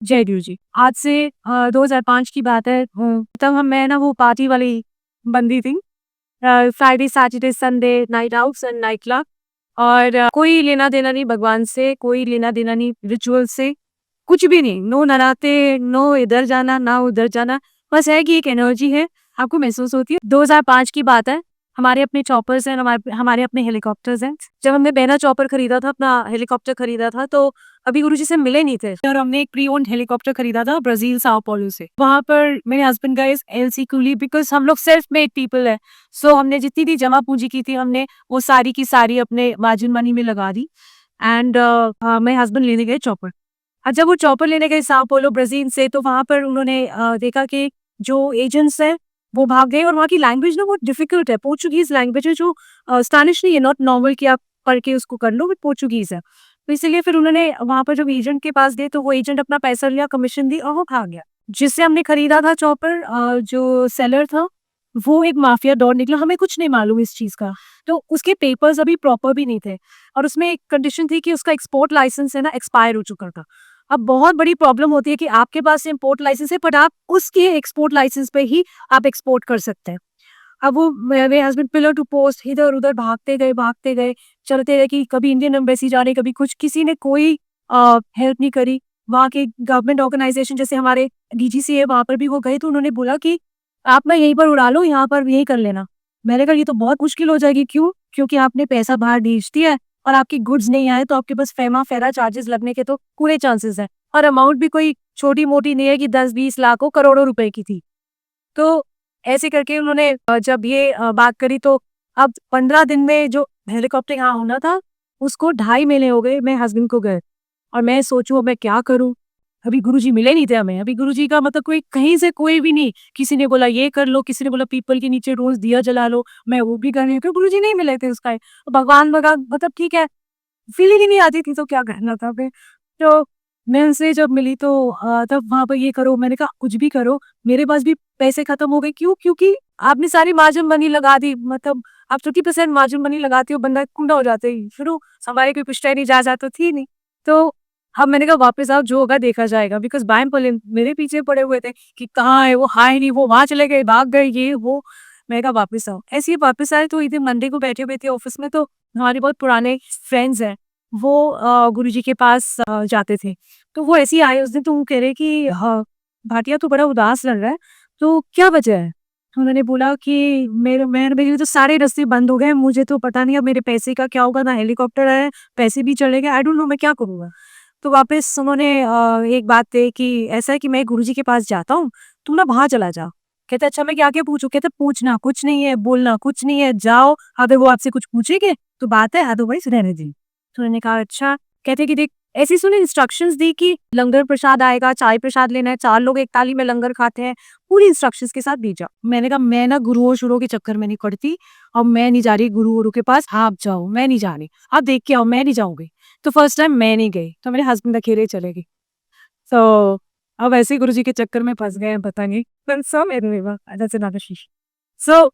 जय गुरु जी। आज से 2005 की बात है। तब मैं ना वो पार्टी वाली बंदी थी। Friday, Saturday, Sunday, night outs and night club. और कोई लेना-देना नहीं भगवान से, कोई लेना-देना नहीं रिचुअल से, कुछ भी नहीं। नो नराते, नो इधर जाना, ना उधर जाना। बस है कि एक एनर्जी है, आपको महसूस होती है। 2005 की बात है। हमारे अपने चॉपर्स हैं, हमारे हमारे अपने हेलीकॉप्टर्स हैं। जब हमने पहला चॉपर खरीदा था, अपना हेलीकॉप्टर खरीदा था, तो अभी गुरुजी से मिले नहीं थे और हमने एक प्री ओन्ड हेलीकॉप्टर खरीदा था ब्राजील साओ paulo से। वहाँ पर मेरे हस्बैंड का इस एलसी कूली, बिकॉज़ हम लोग सेल्फ मेड पीपल है। सो हमने जितनी भी जमा पूंजी की थी, हमने वो सारी की सारी अपने मार्जिन मनी में लगा दी। एंड मेरे हस्बैंड लेने गए चॉपर। जब वो चॉपर लेने गए साओ paulo ब्राजील से, तो वहाँ पर उन्होंने देखा कि जो एजेंट्स हैं वो भाग गए और वहाँ की लैंग्वेज ना बहुत डिफिकल्ट है। पोर्चुगीज लैंग्वेज है, जो स्पेनिश नहीं है, नॉट नॉर्मल कि आप पढ़ के उसको कर लो, बट पोर्चुगीज है। तो इसीलिए फिर उन्होंने वहाँ पर जब एजेंट के पास गए, तो वो एजेंट अपना पैसा लिया, कमीशन दी और वो भाग गया। जिससे हमने खरीदा था चॉपर, जो सेलर था वो एक माफिया डॉन निकला। हमें कुछ नहीं मालूम इस चीज का। तो उसके पेपर्स अभी प्रॉपर भी नहीं थे और उसमें एक कंडीशन थी कि उसका एक्सपोर्ट लाइसेंस है ना, एक्सपायर हो चुका था। अब बहुत बड़ी प्रॉब्लम होती है कि आपके पास इम्पोर्ट लाइसेंस है, बट आप उसके एक्सपोर्ट लाइसेंस पे ही आप एक्सपोर्ट कर सकते हैं। अब वो मेरे हस्बैंड पिलर टू पोस्ट इधर-उधर भागते गए, चलते रहे कि कभी इंडियन एम्बेसी जा रही, कभी कुछ, किसी ने कोई हेल्प नहीं करी। वहाँ के गवर्नमेंट ऑर्गनाइजेशन जैसे हमारे डीजीसी है, वहाँ पर भी वो गए, तो उन्होंने बोला कि आप ना यहीं पर उड़ा लो, यहाँ पर यही कर लेना। मैंने कहा ये तो बहुत मुश्किल हो जाएगी, क्यों? क्योंकि आपने पैसा बाहर भेज दिया है और आपकी गुड्स नहीं आए, तो आपके पास फेमा-फेरा चार्जेस लगने के तो पूरे चांसेस हैं और अमाउंट भी कोई छोटी-मोटी नहीं है कि 10-20 लाख हो, करोड़ों रुपए की थी। तो ऐसे करके उन्होंने जब ये बात करी, तो अब 15 दिन में जो हेलीकॉप्टर यहाँ होना था, उसको 2.5 महीने हो गए मेरे हस्बैंड को गए। और मैं सोचूँ अब मैं क्या करूँ? अभी गुरुजी मिले नहीं थे हमें। अभी गुरुजी का मतलब कोई कहीं से कोई भी नहीं। किसी ने बोला ये कर लो, किसी ने बोला पीपल के नीचे रोज़ दिया जला लो, मैं वो भी कर रही हूँ, तो गुरुजी नहीं मिले थे उसका। भगवान भगा मतलब ठीक है, फीलिंग ही नहीं आती थी, तो क्या करना था फिर। तो मैं उनसे जब मिली, तो तब वहाँ पे ये करो, मैंने कहा कुछ भी करो, मेरे पास भी पैसे खत्म हो गए। क्यों? क्योंकि आपने सारी मार्जिन मनी लगा दी। मतलब आप 30% मार्जिन मनी लगाती हो, बंदा कुंडा हो जाता है शुरू। हमारी कोई पुश्तैनी जायदाद तो थी नहीं। तो अब मैंने कहा वापस आओ, जो होगा देखा जाएगा, बिकॉज़ बाएँ पले मेरे पीछे पड़े हुए थे कि कहाँ है वो, हाय नहीं, वो वहाँ चले गए, भाग गए, ये वो। मैंने कहा वापस आओ। ऐसे ही वापस आए, तो इधर मंडे को बैठे-बैठे ऑफिस में, तो हमारे बहुत पुराने फ्रेंड्स हैं, वो गुरुजी के पास जाते थे। तो वो ऐसे ही आए उस दिन, तो वो कह रहे कि हाँ, भाटिया तू बड़ा उदास लग रहा है, तो क्या वजह है? उन्होंने बोला कि मेरे तो सारे रास्ते बंद हो गए, मुझे तो पता नहीं अब मेरे पैसे का क्या होगा, ना हेलीकॉप्टर है, पैसे भी चले गए, आई डोंट नो मैं क्या करूँगा? तो वापस उन्होंने एक बात कही कि ऐसा है कि मैं गुरुजी के पास जाता हूँ, तू ना वहाँ चला जा। कहते अच्छा मैं क्या-क्या पूछूँ? कहते पूछना कुछ नहीं है, बोलना कुछ नहीं है, जाओ, अगर वो आपसे कुछ पूछेंगे तो बात है, अदरवाइज़ रहने दीजिए। तो मैंने कहा अच्छा। कहते कि देख, ऐसे ही उसने इंस्ट्रक्शंस दी कि लंगर प्रसाद आएगा, चाय प्रसाद लेना है, 4 लोग एक थाली में लंगर खाते हैं, पूरी इंस्ट्रक्शंस के साथ दी जाओ। मैंने कहा मैं ना गुरुओं-शुरुओं के चक्कर में नहीं पड़ती और मैं नहीं जा रही गुरु-वुरु के पास, आप जाओ, मैं नहीं जा रही। आप देख के आओ, मैं नहीं जाऊँगी। तो फर्स्ट टाइम मैं नहीं गई, तो मेरे हस्बैंड अकेले चले गए। तो अब ऐसे ही गुरुजी के चक्कर में फँस गए हैं, पता नहीं। पर सब एनीवे दैट्स अनदर शीश। सो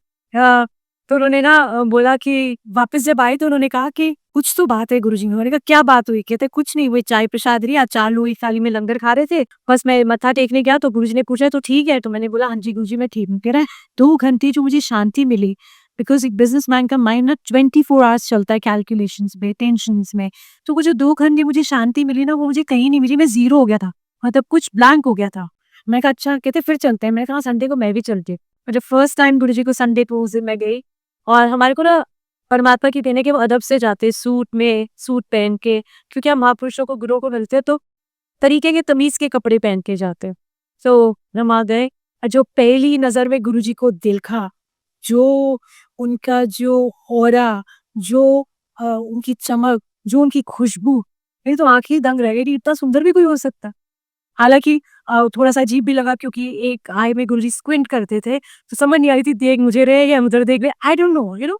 तो उन्होंने ना बोला कि वापस जब आए, तो उन्होंने कहा कि कुछ तो बात है गुरुजी में। मैंने कहा क्या बात हुई? कहते कुछ नहीं, वही चाय प्रसाद रही, आज 4 लोग एक थाली में लंगर खा रहे थे। बस मैं मत्था टेकने गया, तो गुरुजी ने पूछा तो ठीक है? तो मैंने बोला हाँ जी गुरुजी मैं ठीक हूँ। कह रहा है 2 घंटे जो मुझे शांति मिली, बिकॉज़ एक बिज़नेसमैन का माइंड ना 24 आवर्स चलता है कैलकुलेशंस में, टेंशन्स में। तो वो जो 2 घंटे मुझे शांति मिली ना, वो मुझे कहीं नहीं मिली, मैं ज़ीरो हो गया था। मतलब कुछ ब्लैंक हो गया था। मैंने कहा अच्छा, कहते फिर चलते हैं। मैंने कहा संडे को मैं भी चलती हूँ। और जब फर्स्ट टाइम गुरुजी को संडे तो उस दिन मैं गई, और हमारे को ना परमात्मा की देने के वो अदब से जाते, सूट में, सूट पहन के, क्योंकि हम महापुरुषों को, गुरुओं को मिलते हैं, तो तरीके के तमीज़ के कपड़े पहन के जाते हैं। तो हम वहाँ गए और जो पहली नज़र में गुरुजी को देखा, जो उनका जो ऑरा, जो उनकी चमक, जो उनकी खुशबू, मेरी तो आँखें ही दंग रह गई कि इतना सुंदर भी कोई हो सकता है। हालाँकि थोड़ा-सा अजीब भी लगा, क्योंकि एक आई में गुरुजी स्क्विंट करते थे, तो समझ नहीं आ रही थी देख मुझे रहे हैं या उधर देख रहे हैं, I don't know you know.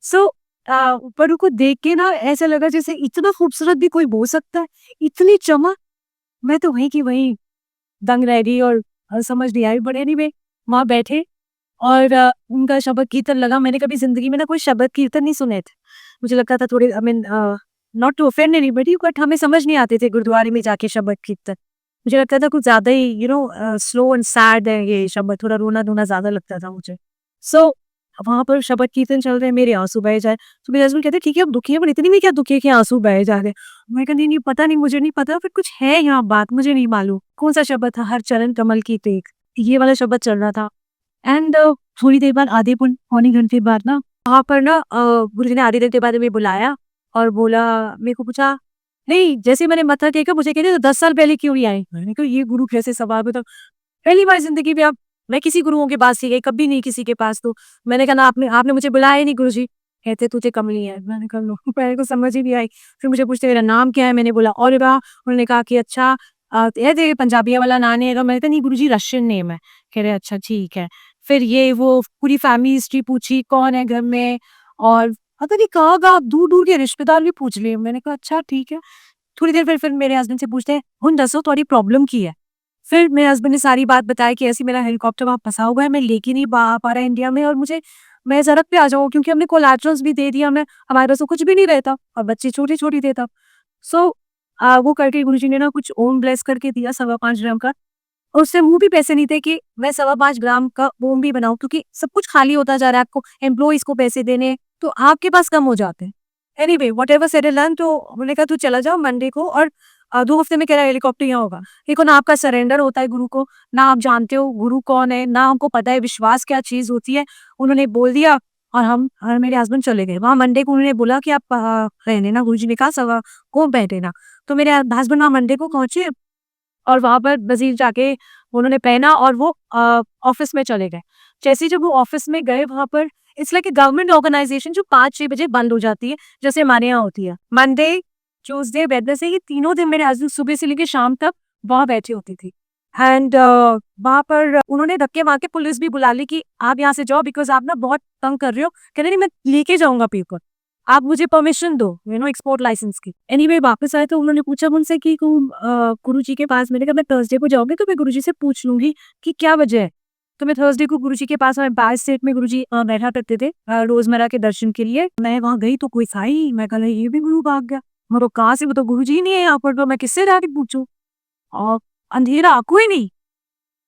So पर उनको देख के ना ऐसा लगा जैसे इतना खूबसूरत भी कोई हो सकता है, इतनी चमक। मैं तो वहीं की वहीं दंग रह गई और समझ नहीं आई, बट एनीवे वहाँ बैठे और उनका शबद कीर्तन लगा। मैंने कभी ज़िंदगी में ना कोई शबद कीर्तन नहीं सुने थे। मुझे लगता था थोड़े I mean not to offend anybody, but हमें समझ नहीं आते थे गुरुद्वारे में जाके शबद कीर्तन। मुझे लगता था कुछ ज़्यादा ही स्लो एंड सैड है ये शब्द, थोड़ा रोना-धोना ज़्यादा लगता था मुझे। सो वहाँ पर शबद कीर्तन चल रहे हैं, मेरे आँसू बहे जा रहे। तो मेरे हस्बैंड कहते हैं, "ठीक है, अब दुखी है, पर इतनी भी क्या दुखी है कि आँसू बहे जा रहे हैं?" मैंने कहा, "नहीं-नहीं, पता नहीं, मुझे नहीं पता, फिर कुछ है यहाँ बात, मुझे नहीं मालूम।" कौन-सा शब्द था? हर चरण कमल की टेक, ये वाला शब्द चल रहा था। एंड थोड़ी देर बाद, आधे पौन पौने घंटे बाद ना, वहाँ पर ना गुरुजी ने आधे घंटे बाद हमें बुलाया और बोला, मेरे को पूछा, नहीं, जैसे ही मैंने मत्था टेका, मुझे कहते, "तो 10 साल पहले क्यों नहीं आई?" मैंने कहा, "ये गुरु कैसे सवाल मतलब पहली बार ज़िंदगी में अब मैं किसी गुरुओं के पास नहीं गई, कभी नहीं किसी के पास तो।" मैंने कहा, "ना, आपने आपने मुझे बुलाया ही नहीं गुरुजी।" कहते, "तुझे कमली है।" मैंने कहा, "लो।" मेरे को समझ ही नहीं आई। फिर मुझे पूछते, "मेरा नाम क्या है?" मैंने बोला, "ओलिवा।" उन्होंने कहा कि अच्छा ये तेरे पंजाबिया वाला नाम है? तो मैंने कहा, "नहीं गुरुजी, रशियन नेम है।" कह रहे, "अच्छा, ठीक है।" फिर ये वो पूरी फैमिली हिस्ट्री पूछी, कौन है घर में, और पता नहीं कहाँ-कहाँ दूर-दूर के रिश्तेदार भी पूछ लिए। मैंने कहा, "अच्छा, ठीक है।" थोड़ी देर फिर मेरे हस्बैंड से पूछते हैं, "हुन दसो थोड़ी प्रॉब्लम की है?" फिर मेरे हस्बैंड ने सारी बात बताई कि ऐसे मेरा हेलीकॉप्टर वहाँ फँसा हुआ है, मैं लेके नहीं आ पा रहा इंडिया में, और मुझे मैं सड़क पे आ जाऊँ क्योंकि हमने कोलैटरल्स भी दे दिया, हमें हमारे पास तो कुछ भी नहीं रहता और बच्चे छोटे-छोटे थे तब। सो वो करके गुरुजी ने ना कुछ ओम ब्लेस करके दिया 5.25 ग्राम का, और उससे मुँह भी पैसे नहीं थे कि मैं 5.25 ग्राम का ओम भी बनाऊँ, क्योंकि सब कुछ खाली होता जा रहा है, आपको एम्प्लॉइज़ को पैसे देने, तो आपके पास कम हो जाते हैं। Anyway whatever said and done, तो उन्होंने कहा, "तू चला जा मंडे को, और 2 हफ्ते में तेरा हेलीकॉप्टर यहाँ होगा।" देखो ना, आपका सरेंडर होता है गुरु को, ना आप जानते हो गुरु कौन है, ना हमको पता है विश्वास क्या चीज़ होती है। उन्होंने बोल दिया और हम और मेरे हस्बैंड चले गए। वहाँ मंडे को उन्होंने बोला कि आप रहने ना, गुरुजी ने कहा सवा को बैठे ना। तो मेरे हस्बैंड वहाँ मंडे को पहुँचे और वहाँ पर वज़ीर जाके उन्होंने पहना और वो ऑफ़िस में चले गए। जैसे ही जब वो ऑफ़िस में गए, वहाँ पर it's like a government organisation जो 5-6 बजे बंद हो जाती है, जैसे हमारे यहाँ होती है। मंडे, ट्यूसडे, वेडनेसडे, ये तीनों दिन मेरे हस्बैंड सुबह से लेके शाम तक वहाँ बैठी होती थी। एंड वहाँ पर उन्होंने धक्के मार के पुलिस भी बुला ली कि आप यहाँ से जाओ, बिकॉज़ आप ना बहुत तंग कर रहे हो। कह रहे, नहीं, मैं लेके जाऊँगा पेपर। आप मुझे परमिशन दो, एक्सपोर्ट लाइसेंस की। एनीवे वापस आए तो उन्होंने पूछा मुझसे कि तुम गुरुजी के पास, मैंने कहा मैं थर्सडे को जाऊँगी तो मैं गुरुजी से पूछ लूँगी कि क्या वजह है। तो मैं थर्सडे को गुरुजी के पास, हमारे बाय स्टेट में गुरुजी बैठा करते थे रोज़मर्रा के दर्शन के लिए। मैं वहाँ गई तो कोई था ही नहीं। मैं कहा, ये भी गुरु भाग गया। मैं तो कहाँ से, वो तो गुरुजी ही नहीं है यहाँ पर, तो मैं किससे जाके पूछूँ? और अंधेरा, कोई नहीं।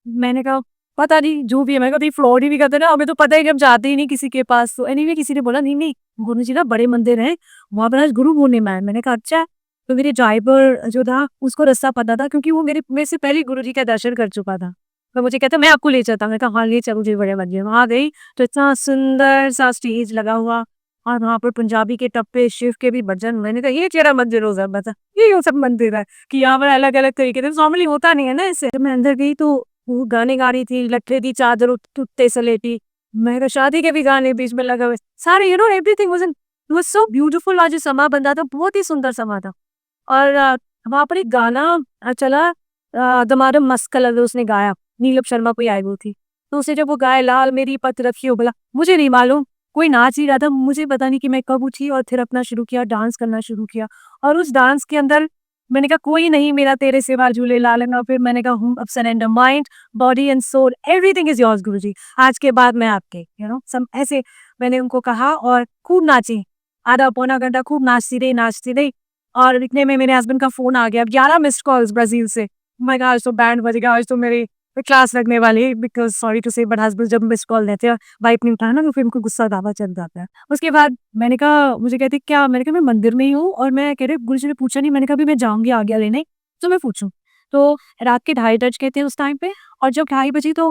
मैंने कहा, पता नहीं, जो भी है। मैंने कहा, फ्रॉड ही नहीं करते ना, हमें तो पता है कि हम जाते ही नहीं किसी के पास। तो एनीवे किसी ने बोला, नहीं नहीं, गुरुजी ना बड़े मंदिर हैं, वहाँ पर आज गुरु पूर्णिमा है। मैंने कहा, अच्छा। तो मेरे ड्राइवर जो था उसको रास्ता पता था, क्योंकि वो मेरे से पहले गुरुजी का दर्शन कर चुका था। तो मुझे कहता, मैं आपको ले चलता हूँ। मैंने कहा, हाँ, ले चलो मुझे, बड़े मंदिर। वहाँ गई तो इतना सुंदर सा स्टेज लगा हुआ, और वहाँ पर पंजाबी के टप्पे, शिव के भी भजन। मैंने कहा, ये तेरा मंदिर हो सकता था, ये सब मंदिर है कि यहाँ पर अलग अलग तरीके से नॉर्मली होता नहीं है ना ऐसे। जब मैं अंदर गई तो वो गाने गा रही थी, लट्ठे दी चादर टूटे सलेटी। मैं कहा, शादी के भी गाने बीच में लगे हुए सारे, एवरीथिंग वाज सो ब्यूटीफुल। आज जो समा बंधा था, बहुत ही सुंदर समा था। और वहाँ पर एक गाना चला, दमादम मस्त कलर उसने गाया, नीलम शर्मा कोई आई वो थी। तो उसने जब वो गाया, लाल मेरी पत रखी हो, बोला, मुझे नहीं मालूम, कोई नाच ही रहा था, मुझे पता नहीं कि मैं कब उठी और फिर अपना शुरू किया, डांस करना शुरू किया। और उस डांस के अंदर मैंने कहा, कोई नहीं मेरा तेरे सिवा झूले लाल। और फिर मैंने कहा, अब surrender mind, body and soul, everything is yours Guruji. आज के बाद मैं आपके, सब ऐसे मैंने उनको कहा और खूब नाची। आधा पौना घंटा खूब नाचती रही। और इतने में मेरे हस्बैंड का फ़ोन आ गया, 11 मिस्ड कॉल्स ब्राज़ील से। मैं कहा, आज तो बैंड बजेगा, आज तो मेरी क्लास लगने वाली है, बिकॉज़ सॉरी टू से बट हस्बैंड जब मिस्ड कॉल लेते हैं, वाइफ नहीं उठाया ना, तो फिर उनको गुस्सा ज़्यादा चढ़ जाता है। उसके बाद मैंने कहा, मुझे कहते क्या? मैंने कहा, मैं मंदिर में ही हूँ, और मैं कह रहे गुरुजी ने पूछा नहीं। मैंने कहा, अभी मैं जाऊँगी आज्ञा लेने, तो मैं पूछूँ। तो रात के 2:30 बज गए थे उस टाइम पे, और जब 2:30 बजी तो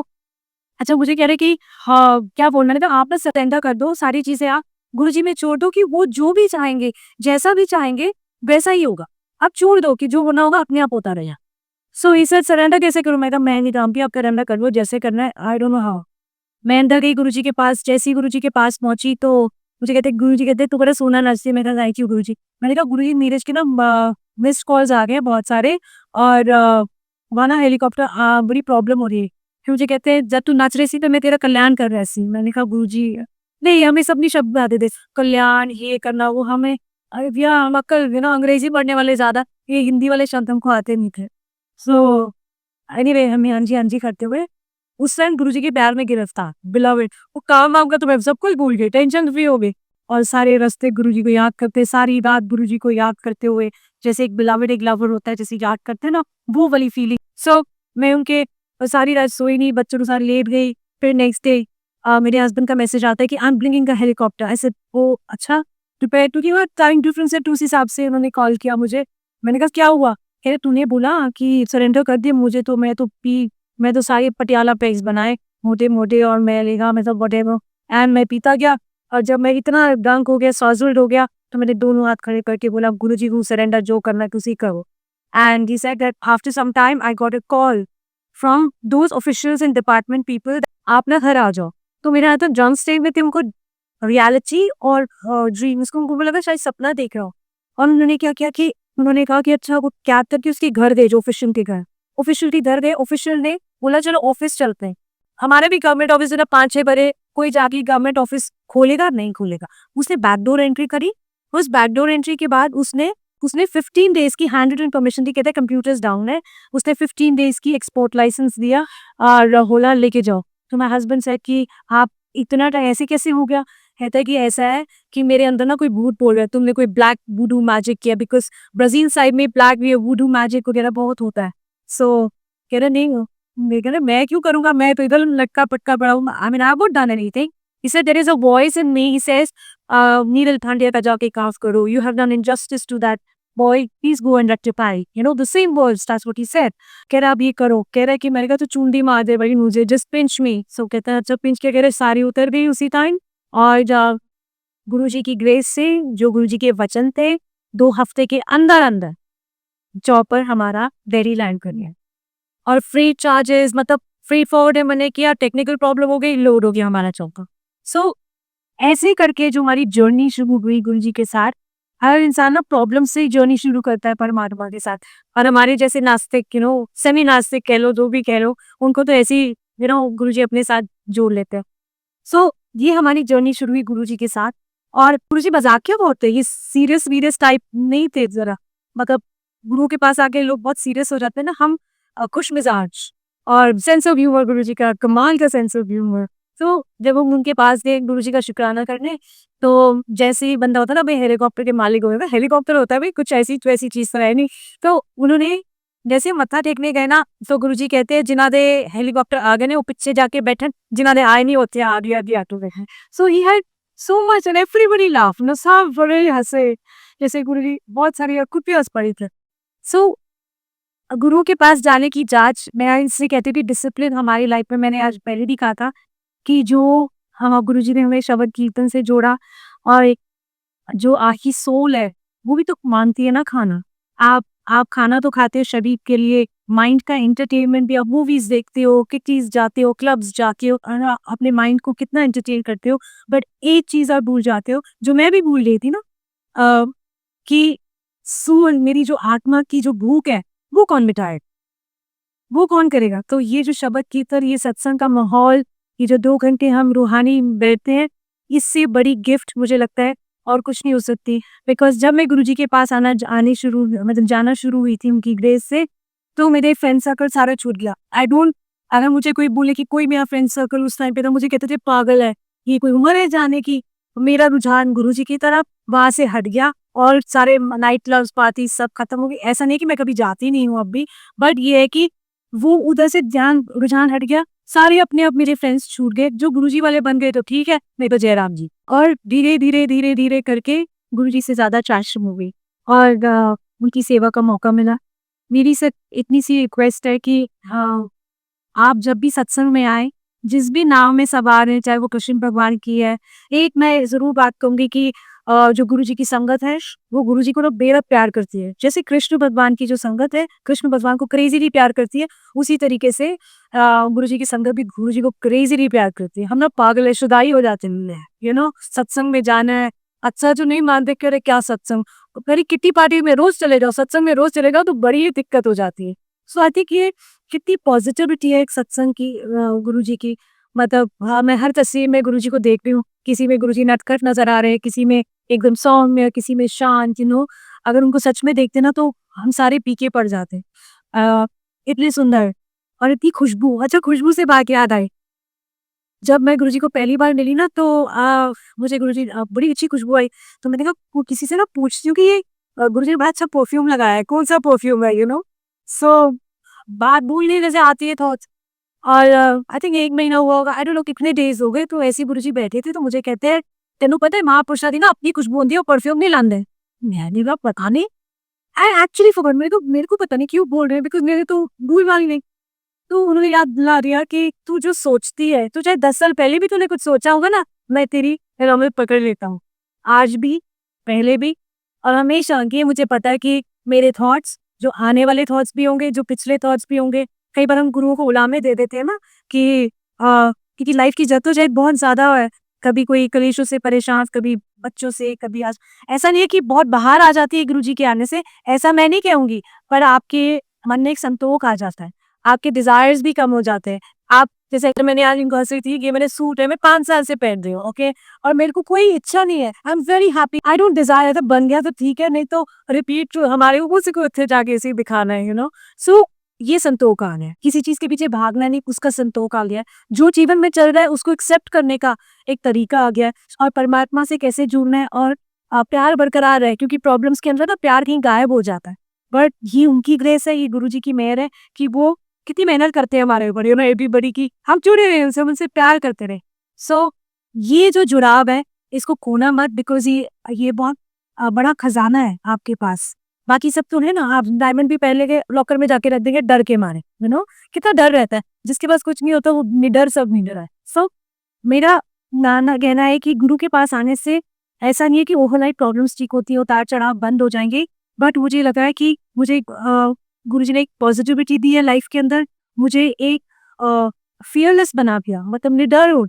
अच्छा मुझे कह रहे कि हाँ, क्या बोलना? मैंने कहा, आप ना सरेंडर कर दो सारी चीज़ें, आप गुरुजी में छोड़ दो कि वो जो भी चाहेंगे, जैसा भी चाहेंगे, वैसा ही होगा। आप छोड़ दो कि जो होना होगा अपने आप होता रहेगा। सो ही सेड, सरेंडर कैसे करूँ? मैं कहा, मैं नहीं जानती, आप सरेंडर कर लो, जैसे करना है, आई डोंट नो हाउ। मैं अंदर गई गुरुजी के पास, जैसे ही गुरुजी के पास पहुँची तो मुझे कहते, गुरुजी कहते, "तू बड़ा सोना नाचती है।" मैंने कहा, "थैंक यू गुरुजी।" मैंने कहा, "गुरुजी, नीरज के ना मिस्ड कॉल्स आ गए हैं बहुत सारे, और वहाँ ना हेलीकॉप्टर बड़ी प्रॉब्लम हो रही है।" फिर मुझे कहते हैं, "जब तू नाच रही थी तो मैं तेरा कल्याण कर रही थी।" मैंने कहा, "गुरुजी नहीं, हमें सब नहीं शब्द आते थे, कल्याण, ये करना, वो हमें, अरे भैया हम अक्कल अंग्रेजी पढ़ने वाले ज़्यादा, ये हिंदी वाले शब्द हमको आते नहीं थे।" सो एनीवे हमें हाँ जी करते हुए उस टाइम गुरुजी के प्यार में गिरफ्तार, बिलवड, वो काम-वाम का तो मैं सब कुछ भूल गई, टेंशन फ्री हो गई, और सारे रास्ते गुरुजी को याद करते, सारी रात गुरुजी को याद करते हुए, जैसे एक बिलवड एक लवर होता है, जैसे याद करते हैं ना, वो वाली फीलिंग सो मैं उनके सारी रात सोई नहीं, बच्चों के साथ लेट गई। फिर नेक्स्ट डे मेरे हस्बैंड का मैसेज आता है कि I am bringing a helicopter. I said oh अच्छा, प्रिपेयर क्योंकि वो टाइम डिफरेंस है, तो उस हिसाब से उन्होंने कॉल किया मुझे। मैंने कहा क्या हुआ? कह रहे तूने बोला कि सरेंडर कर दिया मुझे, तो मैं तो सारे पटियाला पैक्स बनाए मोटे-मोटे और मैं लेगा मतलब व्हाटएवर, एंड मैं पीता गया। और जब मैं इतना ड्रंक हो गया, सॉज़ल्ड हो गया, तो मैंने दोनों हाथ खड़े करके बोला गुरुजी को सरेंडर जो करना है तुसी करो। And he said that after some time I got a call from those officials and department people, आप ना घर आ जाओ। तो मेरा तो ड्रंक स्टेट में थे, उनको रियलिटी और ड्रीम, उसको उनको लगा शायद सपना देख रहा हूँ। और उन्होंने क्या किया कि उन्होंने कहा कि अच्छा वो कैब करके उसके घर गए, जो ऑफिशियल के घर। ऑफिशियल के घर गए, ऑफिशियल ने बोला चलो ऑफिस चलते हैं। हमारे भी गवर्नमेंट ऑफिस है ना, 5-6 बजे कोई जाके गवर्नमेंट ऑफिस खोलेगा? नहीं खोलेगा। उसने बैकडोर एंट्री करी। उस बैकडोर एंट्री के बाद उसने उसने 15 डेज़ की हैंड रिटन परमिशन दी, कहते हैं कंप्यूटर्स डाउन है। उसने 15 डेज़ की एक्सपोर्ट लाइसेंस दिया और बोला लेके जाओ। तो माय हस्बैंड सेड कि आप इतना टाइम ऐसे कैसे हो गया? कहता है कि ऐसा है कि मेरे अंदर ना कोई भूत बोल रहा है, तुमने कोई ब्लैक वुडू मैजिक किया, बिकॉज़ ब्राज़ील साइड में ब्लैक ये वुडू मैजिक वगैरह बहुत होता है। सो कह रहा नहीं, मैं कह रहा मैं क्यों करूँगा? मैं तो इधर लटका-पटका पड़ा हूँ। I mean I have not done anything. He said there is a voice in me, he says Niral Pandya का जाके काफ करो। You have done injustice to that boy, please go and rectify. You know the same words, that's what he said. कह रहा अब ये करो। कह रहा है कि मैंने कहा तो चुंडी मार दे भाई मुझे, जस्ट पिंच मी। सो कहता है अच्छा पिंच के, कह रहे सारी उतर गई उसी टाइम। और गुरुजी की ग्रेस से, जो गुरुजी के वचन थे, 2 हफ्ते के अंदर-अंदर चॉपर हमारा दिल्ली लैंड कर गया। और फ्री चार्जेस, मतलब फ्री फॉरवर्ड मैंने किया, टेक्निकल प्रॉब्लम हो गई, लोड हो गया हमारा चौका। सो ऐसे करके जो हमारी जर्नी शुरू हुई गुरुजी के साथ, हर इंसान ना प्रॉब्लम से ही जर्नी शुरू करता है परमात्मा के साथ। और हमारे जैसे नास्तिक, सेमी नास्तिक कह लो, जो भी कह लो, उनको तो ऐसे ही गुरुजी अपने साथ जोड़ लेते हैं। सो ये हमारी जर्नी शुरू हुई गुरुजी के साथ। और गुरुजी मज़ाकिया बहुत थे, ये सीरियस वीरियस टाइप नहीं थे ज़रा। मतलब गुरु के पास आके लोग बहुत सीरियस हो जाते हैं ना, हम खुश मिजाज और सेंस ऑफ ह्यूमर, गुरुजी का कमाल का सेंस ऑफ ह्यूमर। तो जब हम उनके पास गए गुरुजी का शुक्राना करने, तो जैसे ही बंदा होता है ना भाई हेलीकॉप्टर के मालिक होगा, हेलीकॉप्टर होता है भाई, कुछ ऐसी वैसी चीज़ तो है नहीं। तो उन्होंने जैसे मत्था टेकने गए ना, तो गुरुजी कहते हैं जिन्हां दे हेलीकॉप्टर आ गए ने वो पीछे जाके बैठन, जिन्हां दे आए नहीं होते आधी आधी ऑटो बैठे। So he had so much and everybody laugh ना, सब बड़े हंसे। जैसे गुरुजी बहुत सारी, और खुद भी हंस पड़ी थे। सो गुरु के पास जाने की जांच, मैं इससे कहती थी डिसिप्लिन हमारी लाइफ में, मैंने आज पहले भी कहा था कि जो हम गुरुजी ने हमें शब्द कीर्तन से जोड़ा। और एक जो आपकी सोल है, वो भी तो माँगती है ना खाना। आप खाना तो खाते हो शरीर के लिए, माइंड का एंटरटेनमेंट भी, आप मूवीज़ देखते हो, किटीज़ जाते हो, क्लब्स जाते हो, है ना? अपने माइंड को कितना एंटरटेन करते हो। बट एक चीज़ आप भूल जाते हो, जो मैं भी भूल गई थी ना, अ, कि सोल, मेरी जो आत्मा की जो भूख है, वो कौन मिटाएगा? वो कौन करेगा? तो ये जो शब्द कीर्तन, ये सत्संग का माहौल, ये जो 2 घंटे हम रूहानी बैठते हैं, इससे बड़ी गिफ्ट मुझे लगता है और कुछ नहीं हो सकती। बिकॉज़ जब मैं गुरुजी के पास आने शुरू, मतलब जाना शुरू हुई थी उनकी ग्रेस से, तो मेरे फ्रेंड सर्कल सारा छूट गया। आई डोंट, अगर मुझे कोई बोले कि कोई मेरा फ्रेंड सर्कल उस टाइम पे था, मुझे कहते थे पागल है, ये कोई उम्र है जाने की। मेरा रुझान गुरुजी की तरफ वहाँ से हट गया और सारे नाइट क्लब्स, पार्टी सब खत्म हो गई। ऐसा नहीं है कि मैं कभी जाती नहीं हूँ अब भी, बट ये है कि वो उधर से ध्यान रुझान हट गया, सारे अपने आप मेरे फ्रेंड्स छूट गए, जो गुरुजी वाले बन गए तो ठीक है, नहीं तो जयराम जी। और धीरे-धीरे करके गुरुजी से ज़्यादा अटैच्ड हो गई और उनकी सेवा का मौका मिला। मेरी सिर्फ इतनी सी रिक्वेस्ट है कि आप जब भी सत्संग में आएँ, जिस भी नाव में सवार हैं, चाहे वो कृष्ण भगवान की है, एक मैं ज़रूर बात कहूँगी कि जो गुरुजी की संगत है, वो गुरुजी को ना बेहद प्यार करती है। जैसे कृष्ण भगवान की जो संगत है, कृष्ण भगवान को क्रेज़िली प्यार करती है, उसी तरीके से गुरुजी की संगत भी गुरुजी को क्रेज़िली प्यार करती है। हम ना पागल है, शुदाई हो जाते हैं, सत्संग में जाना है, अच्छा जो नहीं मानते कि अरे क्या सत्संग? अरे किट्टी पार्टी में रोज़ चले जाओ, सत्संग में रोज़ चले जाओ तो बड़ी ही दिक्कत हो जाती है। सो आई थिंक ये कितनी पॉजिटिविटी है एक सत्संग की, गुरुजी की। मतलब हाँ, मैं हर तस्वीर में गुरुजी को देख रही हूँ, किसी में गुरुजी नटखट नज़र आ रहे हैं, किसी में एकदम सौम्य, किसी में शांत, अगर उनको सच में देखते ना तो हम सारे पीके पड़ जाते। इतने सुंदर और इतनी खुशबू। अच्छा, खुशबू से बात याद आई, जब मैं गुरुजी को पहली बार मिली ना तो मुझे गुरुजी बड़ी अच्छी खुशबू आई, तो मैंने कहा किसी से ना पूछती हूँ कि ये गुरुजी ने बड़ा अच्छा परफ्यूम लगाया है, कौन-सा परफ्यूम है? सो बात बोलने जैसे आती है थॉट्स। और आई थिंक 1 महीना हुआ होगा, आई डोंट नो कितने डेज़ हो गए, तो ऐसे ही गुरुजी बैठे थे तो मुझे कहते हैं, "तेनू पता है महापुरुषां दी ना अपनी खुशबू होंदी है, वो परफ्यूम नहीं लांदे।" मैंने कहा पता नहीं, आई एक्चुअली फॉरगॉट, मेरे को पता नहीं क्यों बोल रहे हैं बिकॉज़ मेरे तो कोई बात ही नहीं। तो उन्होंने याद दिला दिया कि तू जो सोचती है, तो चाहे 10 साल पहले भी तूने कुछ सोचा होगा ना, मैं तेरी रौनक पकड़ लेता हूँ। आज भी, पहले भी और हमेशा, कि मुझे पता है कि मेरे थॉट्स, जो आने वाले थॉट्स भी होंगे, जो पिछले थॉट्स भी होंगे, कई बार हम गुरुओं को उलामे दे देते हैं ना कि क्योंकि लाइफ की जद्दोजहद बहुत ज़्यादा है। कभी कोई कलेशों से परेशान, कभी बच्चों से, कभी आज ऐसा नहीं है कि बहुत बाहर आ जाती है गुरुजी के आने से, ऐसा मैं नहीं कहूँगी, पर आपके मन में एक संतोष आ जाता है। आपके डिज़ायर्स भी कम हो जाते हैं। आप जैसे अगर मैंने आज इनको हँसी थी, ये मेरा सूट है, मैं 5 साल से पहन रही हूँ, ओके? और मेरे को कोई इच्छा नहीं है। I am very happy. I don't desire, अगर बन गया तो ठीक है, नहीं तो रिपीट हमारे ऊपर से कोई उठे जाके ऐसे ही दिखाना है, यू नो? सो ये संतोष आ गया है। किसी चीज़ के पीछे भागना नहीं, उसका संतोष आ गया है। जो जीवन में चल रहा है, उसको एक्सेप्ट करने का एक तरीका आ गया है और परमात्मा से कैसे जुड़ना है और प्यार बरकरार रहे, क्योंकि प्रॉब्लम्स के अंदर ना प्यार कहीं गायब हो जाता है। बट ये उनकी ग्रेस है, ये गुरुजी की मेहर है कि वो कितनी मेहनत करते हैं हमारे ऊपर, यू नो, एवरीबॉडी की हम जुड़े रहे उनसे, हम उनसे प्यार करते रहे। सो ये जो जुड़ाव है, इसको खोना मत, बिकॉज़ ये बहुत बड़ा खजाना है आपके पास। बाकी सब तो है ना, आप डायमंड भी पहन लेंगे, लॉकर में जाके रख देंगे डर के मारे, यू नो, कितना डर रहता है। जिसके पास कुछ नहीं होता वो निडर सब निडर है। सो मेरा मानना कहना है कि गुरु के पास आने से ऐसा नहीं है कि ओवरनाइट प्रॉब्लम्स ठीक होती है, उतार-चढ़ाव बंद हो जाएँगे। बट मुझे लगा है कि मुझे गुरुजी ने एक पॉजिटिविटी दी है लाइफ के अंदर, मुझे एक फियरलेस बना दिया, मतलब निडर हो,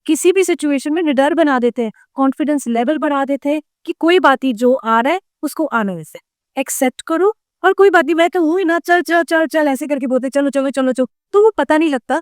किसी भी सिचुएशन में निडर बना देते हैं, कॉन्फिडेंस लेवल बढ़ा देते हैं कि कोई बात नहीं, जो आ रहा है उसको आने वैसे एक्सेप्ट करो और कोई बात नहीं, मैं तो हूँ ही ना, चल, चल, चल, चल ऐसे करके बोलते चलो, चलो, चलो, चलो, तो वो पता नहीं लगता